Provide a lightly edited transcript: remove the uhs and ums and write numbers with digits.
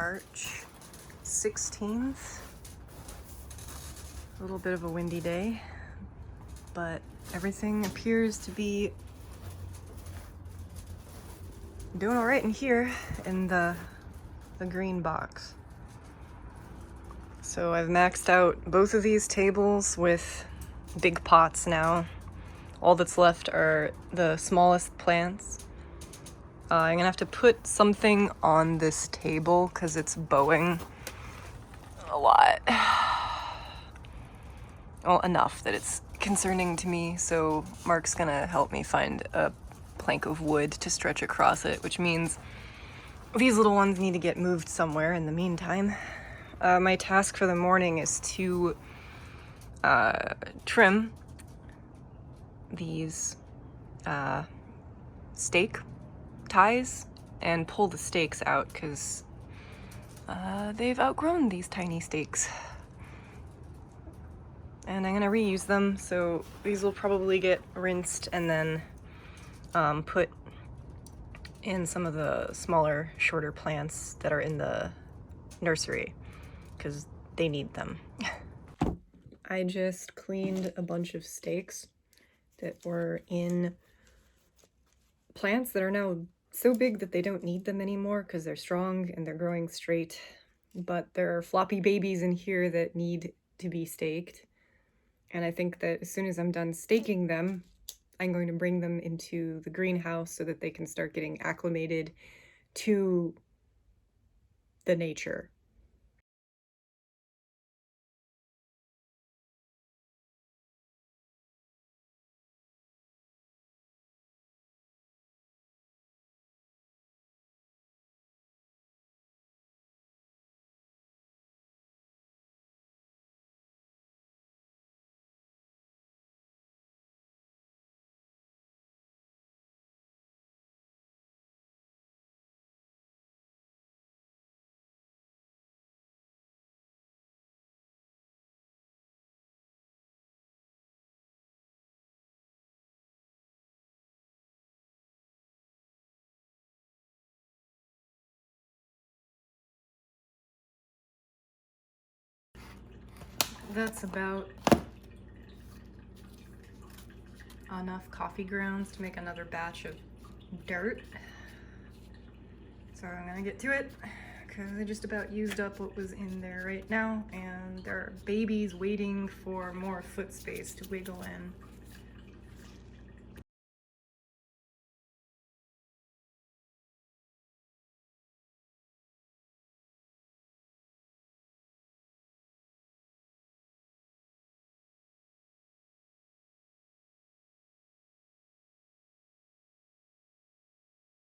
March 16th. A little bit of a windy day, but everything appears to be doing all right in here in the green box. So I've maxed out both of these tables with big pots now. All that's left are the smallest plants. I'm gonna have to put something on this table because it's bowing a lot. Well, enough that it's concerning to me, so Mark's gonna help me find a plank of wood to stretch across it, which means these little ones need to get moved somewhere in the meantime. My task for the morning is to trim these stake ties and pull the stakes out because they've outgrown these tiny stakes. And I'm gonna reuse them, so these will probably get rinsed and then put in some of the smaller, shorter plants that are in the nursery because they need them. I just cleaned a bunch of stakes that were in plants that are now so big that they don't need them anymore because they're strong and they're growing straight. But there are floppy babies in here that need to be staked. And I think that as soon as I'm done staking them, I'm going to bring them into the greenhouse so that they can start getting acclimated to the nature. That's about enough coffee grounds to make another batch of dirt. So I'm gonna get to it because I just about used up what was in there right now, and there are babies waiting for more foot space to wiggle in.